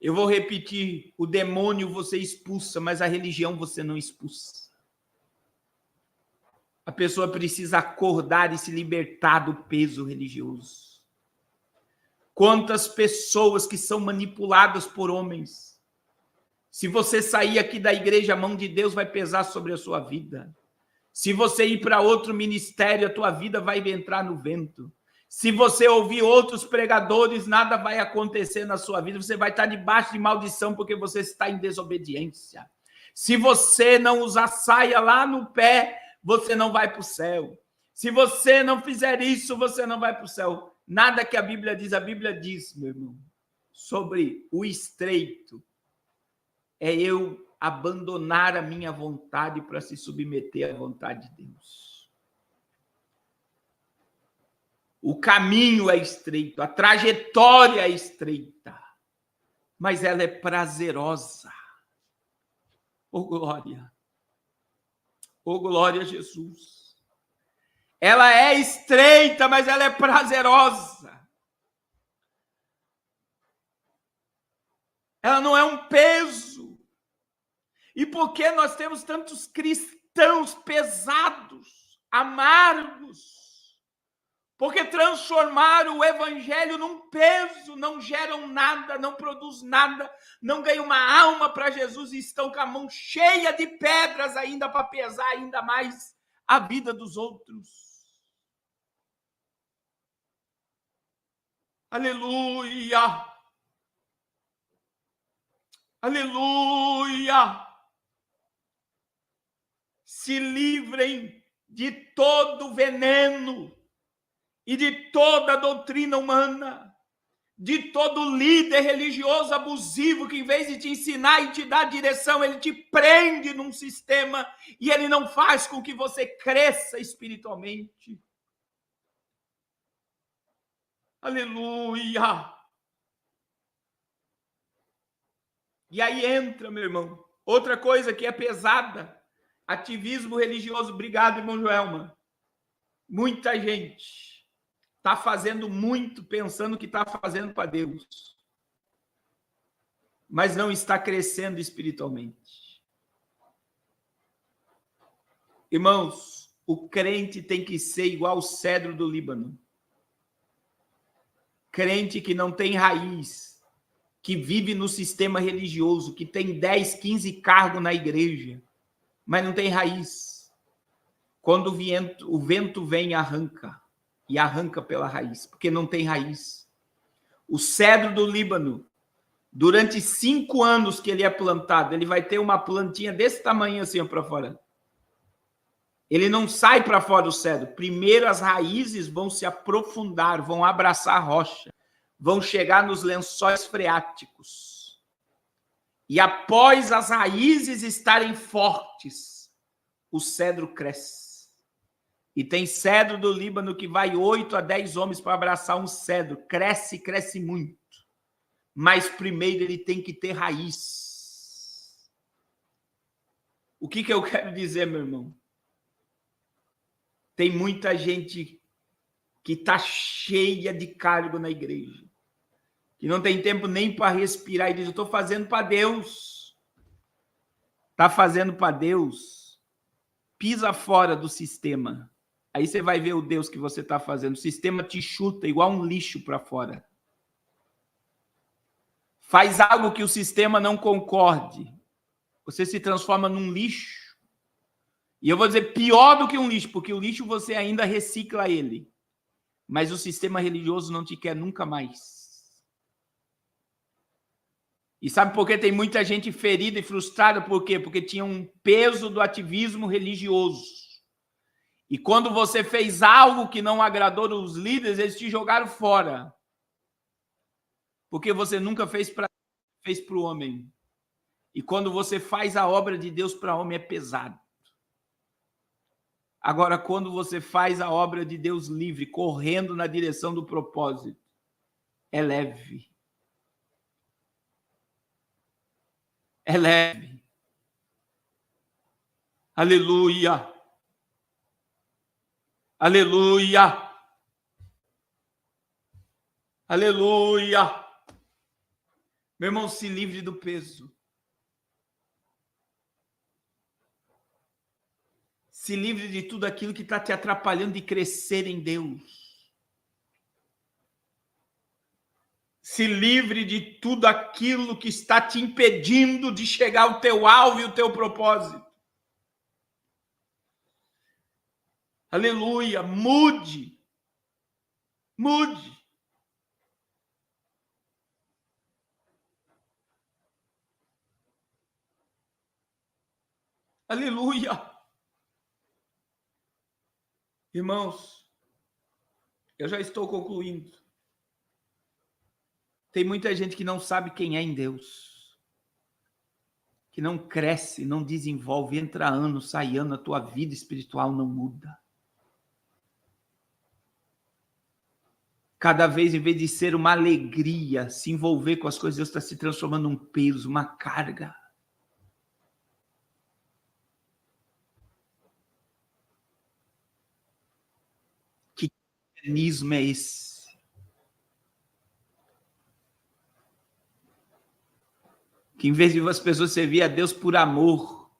S1: Eu vou repetir, o demônio você expulsa, mas a religião você não expulsa. A pessoa precisa acordar e se libertar do peso religioso. Quantas pessoas que são manipuladas por homens. Se você sair aqui da igreja, a mão de Deus vai pesar sobre a sua vida. Se você ir para outro ministério, a tua vida vai entrar no vento. Se você ouvir outros pregadores, nada vai acontecer na sua vida. Você vai estar debaixo de maldição porque você está em desobediência. Se você não usar saia lá no pé, você não vai para o céu. Se você não fizer isso, você não vai para o céu. Nada que a Bíblia diz, meu irmão, sobre o estreito. É eu abandonar a minha vontade para se submeter à vontade de Deus. O caminho é estreito, a trajetória é estreita, mas ela é prazerosa. Oh, glória! Oh, glória a Jesus! Ela é estreita, mas ela é prazerosa. Ela não é um peso. E por que nós temos tantos cristãos pesados, amargos? Porque transformaram o evangelho num peso, não geram nada, não produz nada, não ganham uma alma para Jesus e estão com a mão cheia de pedras ainda para pesar ainda mais a vida dos outros. Aleluia! Aleluia! Se livrem de todo veneno e de toda doutrina humana, de todo líder religioso abusivo que, em vez de te ensinar e te dar direção, ele te prende num sistema e ele não faz com que você cresça espiritualmente. Aleluia! E aí entra, meu irmão, outra coisa que é pesada, ativismo religioso. Obrigado, irmão Joelma. Muita gente está fazendo muito, pensando que está fazendo para Deus, mas não está crescendo espiritualmente. Irmãos, o crente tem que ser igual o cedro do Líbano. Crente que não tem raiz, que vive no sistema religioso, que tem 10, 15 cargos na igreja, mas não tem raiz. Quando o vento vem, arranca. E arranca pela raiz, porque não tem raiz. O cedro do Líbano, durante 5 anos que ele é plantado, ele vai ter uma plantinha desse tamanho assim para fora. Ele não sai para fora do cedro. Primeiro as raízes vão se aprofundar, vão abraçar a rocha, vão chegar nos lençóis freáticos. E após as raízes estarem fortes, o cedro cresce. E tem cedro do Líbano que vai 8 a 10 homens para abraçar um cedro. Cresce, cresce muito. Mas primeiro ele tem que ter raiz. O que eu quero dizer, meu irmão? Tem muita gente que está cheia de cargo na igreja, que não tem tempo nem para respirar e diz, eu estou fazendo para Deus. Está fazendo para Deus? Pisa fora do sistema. Aí você vai ver o Deus que você está fazendo. O sistema te chuta igual um lixo para fora. Faz algo que o sistema não concorde. Você se transforma num lixo. E eu vou dizer pior do que um lixo, porque o lixo você ainda recicla ele. Mas o sistema religioso não te quer nunca mais. E sabe por que tem muita gente ferida e frustrada? Por quê? Porque tinha um peso do ativismo religioso. E quando você fez algo que não agradou os líderes, eles te jogaram fora. Porque você nunca fez para o homem. E quando você faz a obra de Deus para o homem, é pesado. Agora, quando você faz a obra de Deus livre, correndo na direção do propósito, é leve. É leve. Aleluia. Aleluia. Aleluia. Meu irmão, se livre do peso. Se livre de tudo aquilo que está te atrapalhando de crescer em Deus. Se livre de tudo aquilo que está te impedindo de chegar ao teu alvo e o teu propósito. Aleluia. Mude. Mude. Aleluia. Irmãos, eu já estou concluindo. Tem muita gente que não sabe quem é em Deus. Que não cresce, não desenvolve, entra ano, sai ano, a tua vida espiritual não muda. Cada vez, em vez de ser uma alegria, se envolver com as coisas, Deus está se transformando num peso, uma carga. Que mecanismo é esse? Que em vez de as pessoas servir a Deus por amor,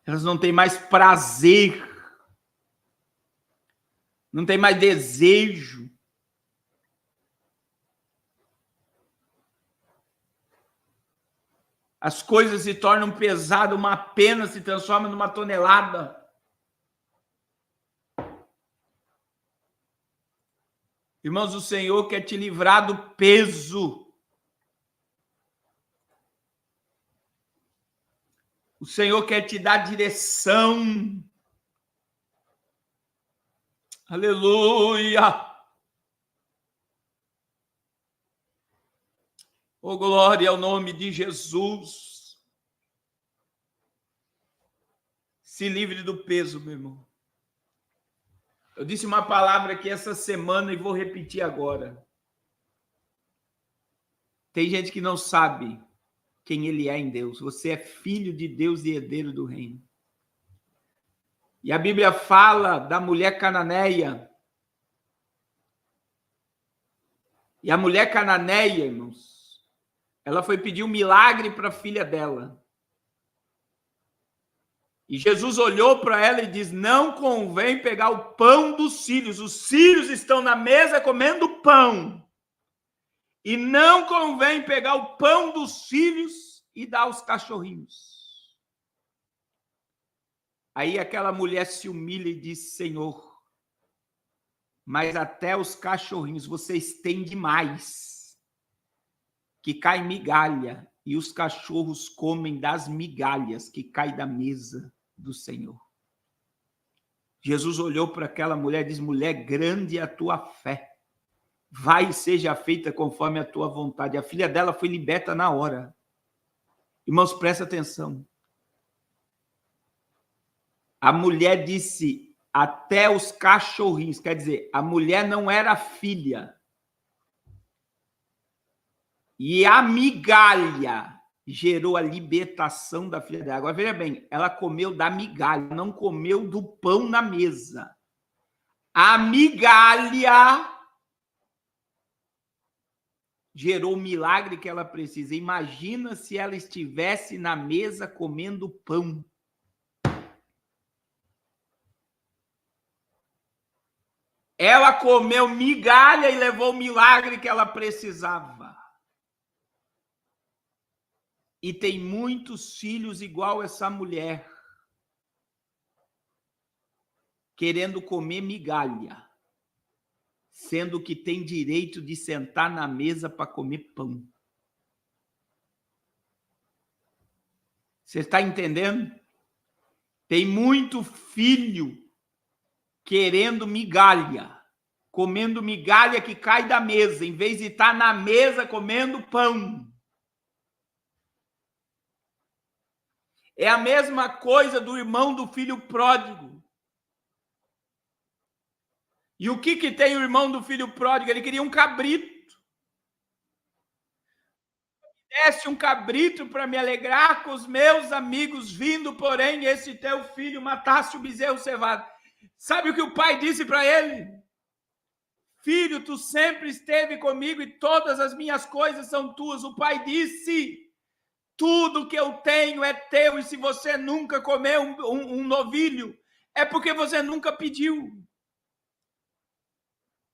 S1: elas não têm mais prazer, não têm mais desejo. As coisas se tornam pesadas, uma pena se transforma numa tonelada. Irmãos, o Senhor quer te livrar do peso. O Senhor quer te dar direção. Aleluia. Oh, glória ao nome de Jesus. Se livre do peso, meu irmão. Eu disse uma palavra aqui essa semana e vou repetir agora. Tem gente que não sabe quem ele é em Deus. Você é filho de Deus e herdeiro do reino. E a Bíblia fala da mulher cananeia. E a mulher cananeia, irmãos, ela foi pedir um milagre para a filha dela. E Jesus olhou para ela e diz: não convém pegar o pão dos sírios. Os sírios estão na mesa comendo pão. E não convém pegar o pão dos sírios e dar aos cachorrinhos. Aí aquela mulher se humilha e diz: Senhor, mas até os cachorrinhos vocês têm demais, que cai migalha, e os cachorros comem das migalhas que caem da mesa do Senhor. Jesus olhou para aquela mulher e disse: mulher, grande é a tua fé. Vai e seja feita conforme a tua vontade. A filha dela foi liberta na hora. Irmãos, presta atenção. A mulher disse: até os cachorrinhos. Quer dizer, a mulher não era filha. E a migalha gerou a libertação da filha dela. Agora, veja bem, ela comeu da migalha, não comeu do pão na mesa. A migalha gerou o milagre que ela precisa. Imagina se ela estivesse na mesa comendo pão. Ela comeu migalha e levou o milagre que ela precisava. E tem muitos filhos igual essa mulher, querendo comer migalha, sendo que tem direito de sentar na mesa para comer pão. Você está entendendo? Tem muito filho querendo migalha, comendo migalha que cai da mesa, em vez de estar na mesa comendo pão. É a mesma coisa do irmão do filho pródigo. E o que tem o irmão do filho pródigo? Ele queria um cabrito. Deste um cabrito para me alegrar com os meus amigos, vindo, porém, esse teu filho matasse o bezerro cevado. Sabe o que o pai disse para ele? Filho, tu sempre esteve comigo e todas as minhas coisas são tuas. O pai disse: tudo que eu tenho é teu, e se você nunca comeu um novilho, é porque você nunca pediu.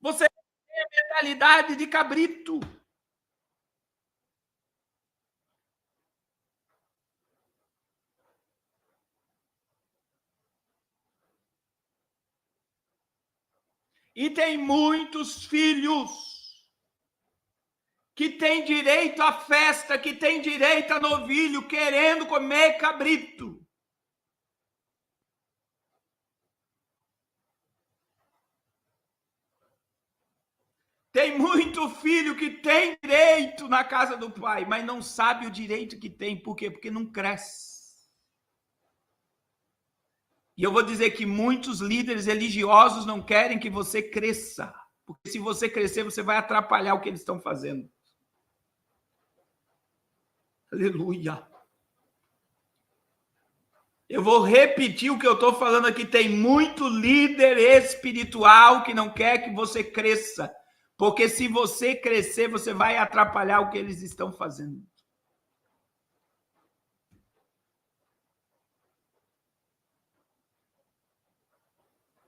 S1: Você tem a mentalidade de cabrito. E tem muitos filhos que têm direito à festa, que têm direito a novilho, querendo comer cabrito. Tem muito filho que tem direito na casa do pai, mas não sabe o direito que tem. Por quê? Porque não cresce. E eu vou dizer que muitos líderes religiosos não querem que você cresça. Porque se você crescer, você vai atrapalhar o que eles estão fazendo. Aleluia. Eu vou repetir o que eu estou falando aqui. Tem muito líder espiritual que não quer que você cresça. Porque se você crescer, você vai atrapalhar o que eles estão fazendo.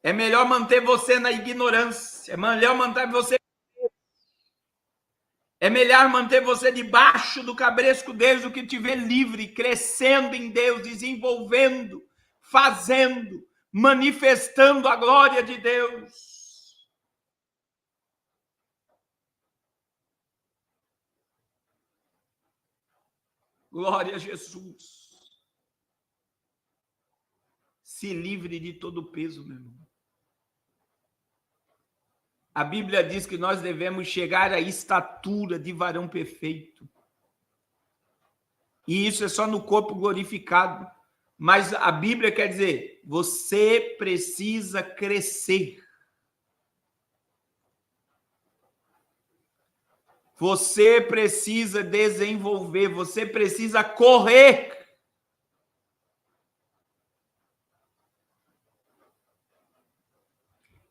S1: É melhor manter você na ignorância. É melhor manter você. É melhor manter você debaixo do cabresco deles do que te ver livre, crescendo em Deus, desenvolvendo, fazendo, manifestando a glória de Deus. Glória a Jesus. Se livre de todo peso, meu irmão. A Bíblia diz que nós devemos chegar à estatura de varão perfeito. E isso é só no corpo glorificado. Mas a Bíblia quer dizer, você precisa crescer. Você precisa desenvolver, você precisa correr.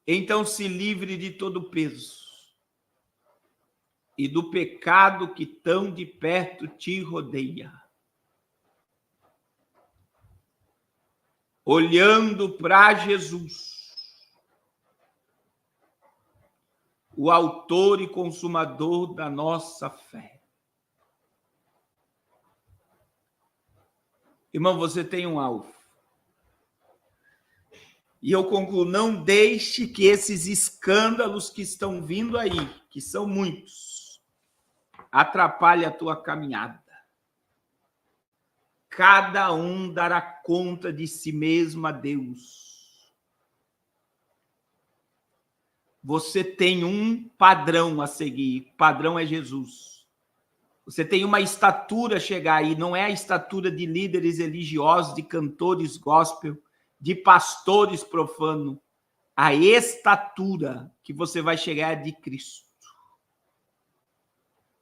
S1: Então se livre de todo peso e do pecado que tão de perto te rodeia. Olhando para Jesus, o autor e consumador da nossa fé. Irmão, você tem um alvo. E eu concluo, não deixe que esses escândalos que estão vindo aí, que são muitos, atrapalhe a tua caminhada. Cada um dará conta de si mesmo a Deus. Você tem um padrão a seguir, o padrão é Jesus. Você tem uma estatura a chegar aí, não é a estatura de líderes religiosos, de cantores gospel, de pastores profanos. A estatura que você vai chegar é de Cristo.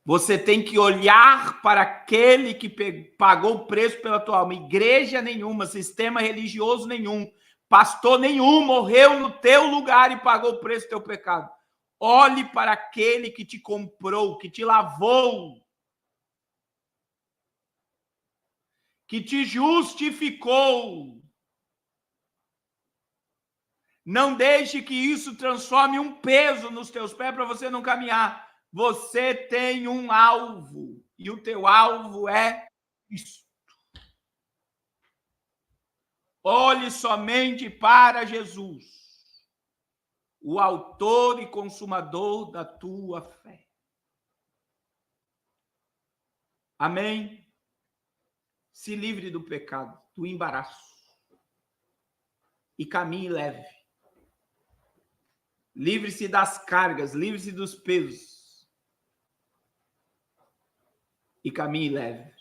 S1: Você tem que olhar para aquele que pagou o preço pela tua alma. Igreja nenhuma, sistema religioso nenhum, pastor nenhum morreu no teu lugar e pagou o preço do teu pecado. Olhe para aquele que te comprou, que te lavou, que te justificou. Não deixe que isso transforme um peso nos teus pés para você não caminhar. Você tem um alvo, e o teu alvo é Cristo. Olhe somente para Jesus, o autor e consumador da tua fé. Amém? Se livre do pecado, do embaraço, e caminhe leve. Livre-se das cargas, livre-se dos pesos. E caminhe leve.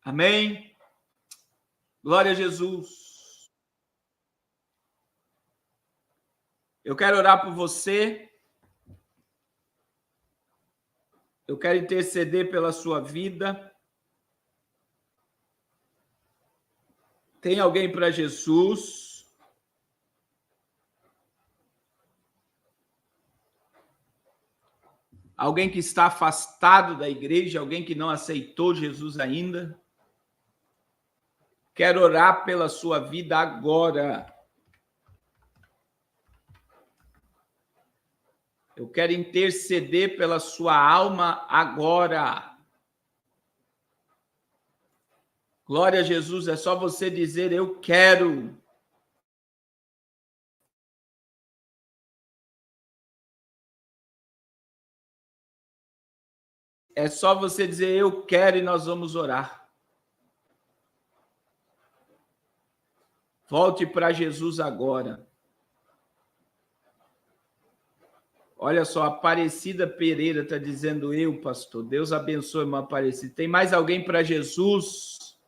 S1: Amém? Glória a Jesus. Eu quero orar por você. Eu quero interceder pela sua vida. Tem alguém para Jesus? Alguém que está afastado da igreja, alguém que não aceitou Jesus ainda? Quero orar pela sua vida agora. Eu quero interceder pela sua alma agora. Glória a Jesus, é só você dizer: eu quero. É só você dizer: eu quero, e nós vamos orar. Volte para Jesus agora. Olha só, Aparecida Pereira está dizendo: eu, pastor. Deus abençoe, irmã Aparecida. Tem mais alguém para Jesus?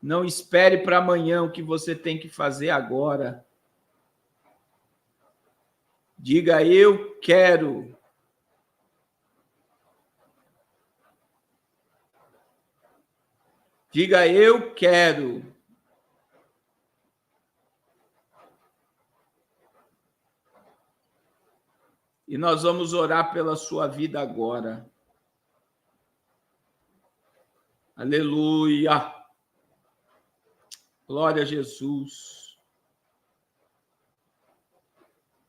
S1: Não espere para amanhã o que você tem que fazer agora. Diga: eu quero. Diga: eu quero. E nós vamos orar pela sua vida agora. Aleluia. Glória a Jesus.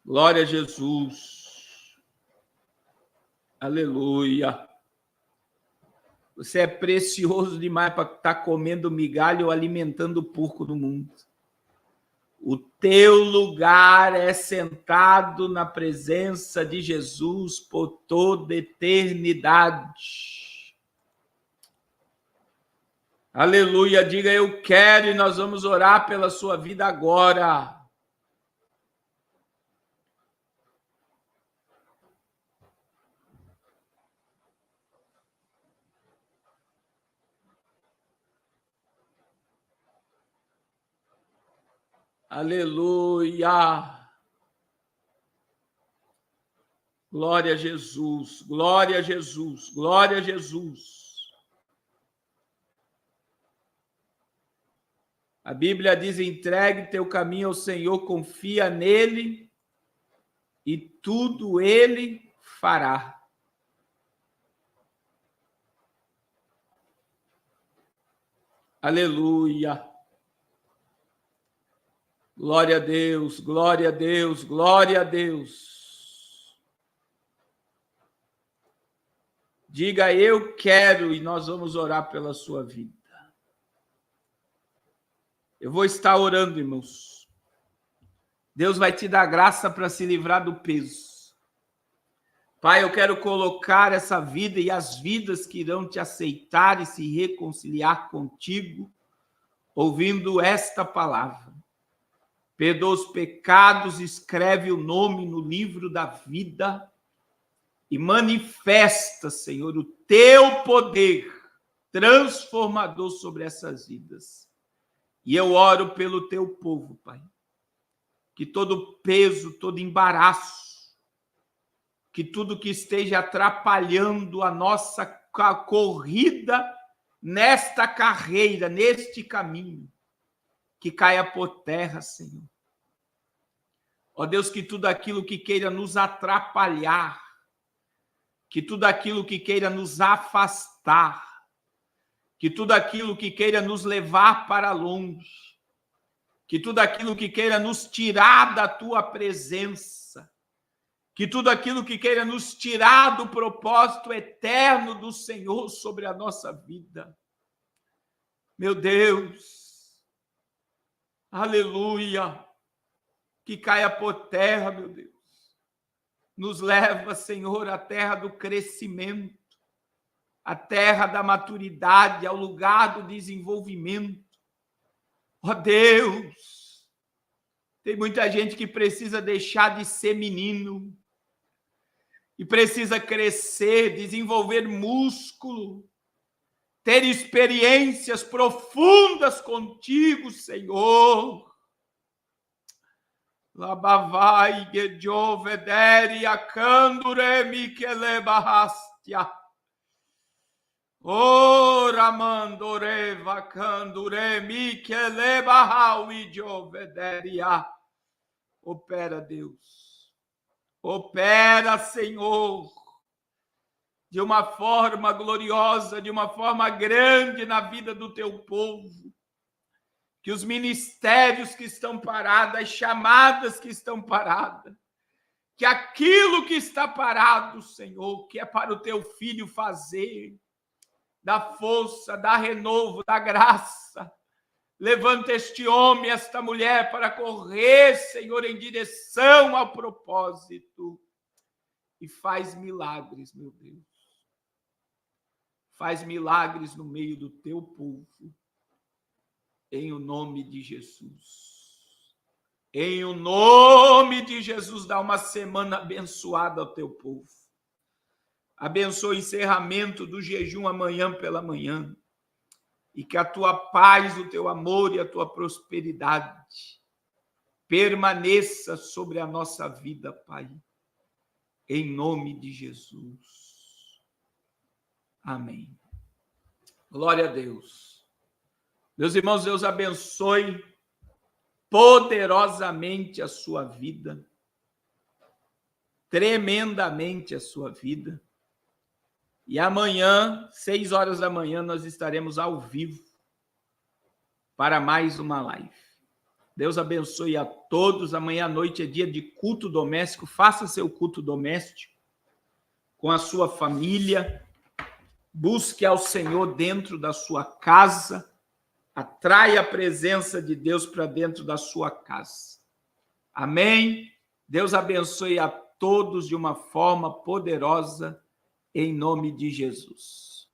S1: Glória a Jesus. Aleluia. Você é precioso demais para estar comendo migalha ou alimentando o porco do mundo. O teu lugar é sentado na presença de Jesus por toda eternidade. Aleluia, diga: eu quero, e nós vamos orar pela sua vida agora. Aleluia. Glória a Jesus, glória a Jesus, glória a Jesus. A Bíblia diz: entregue teu caminho ao Senhor, confia nele e tudo ele fará. Aleluia. Glória a Deus, glória a Deus, glória a Deus. Diga: eu quero, e nós vamos orar pela sua vida. Eu vou estar orando, irmãos. Deus vai te dar graça para se livrar do peso. Pai, eu quero colocar essa vida e as vidas que irão te aceitar e se reconciliar contigo, ouvindo esta palavra. Perdoa os pecados, escreve o nome no livro da vida e manifesta, Senhor, o teu poder transformador sobre essas vidas. E eu oro pelo teu povo, Pai, que todo peso, todo embaraço, que tudo que esteja atrapalhando a nossa corrida nesta carreira, neste caminho, que caia por terra, Senhor. Ó Deus, que tudo aquilo que queira nos atrapalhar, que tudo aquilo que queira nos afastar, que tudo aquilo que queira nos levar para longe, que tudo aquilo que queira nos tirar da tua presença, que tudo aquilo que queira nos tirar do propósito eterno do Senhor sobre a nossa vida. Meu Deus, aleluia, que caia por terra, meu Deus. Nos leva, Senhor, à terra do crescimento, à terra da maturidade, ao lugar do desenvolvimento. Ó Deus, Tem muita gente que precisa deixar de ser menino e precisa crescer, desenvolver músculo, ter experiências profundas contigo, Senhor. Labavai gedjovederi akandure mikelebahastia. Ora mandore vacandure mikelebahaui jovederia. Opera, Deus. Opera, Senhor, de uma forma gloriosa, de uma forma grande na vida do teu povo. Que os ministérios que estão parados, as chamadas que estão paradas, que aquilo que está parado, Senhor, que é para o teu filho fazer, dá força, dá renovo, dá graça. Levanta este homem, esta mulher para correr, Senhor, em direção ao propósito. E faz milagres, meu Deus. Faz milagres no meio do teu povo. Em o nome de Jesus. Em o nome de Jesus, dá uma semana abençoada ao teu povo. Abençoa o encerramento do jejum amanhã pela manhã. E que a tua paz, o teu amor e a tua prosperidade permaneça sobre a nossa vida, Pai. Em nome de Jesus. Amém. Glória a Deus. Meus irmãos, Deus abençoe poderosamente a sua vida, tremendamente a sua vida. E amanhã, 6 horas da manhã, nós estaremos ao vivo para mais uma live. Deus abençoe a todos. Amanhã à noite é dia de culto doméstico. Faça seu culto doméstico com a sua família. Busque ao Senhor dentro da sua casa. Atraia a presença de Deus para dentro da sua casa. Amém? Deus abençoe a todos de uma forma poderosa, em nome de Jesus.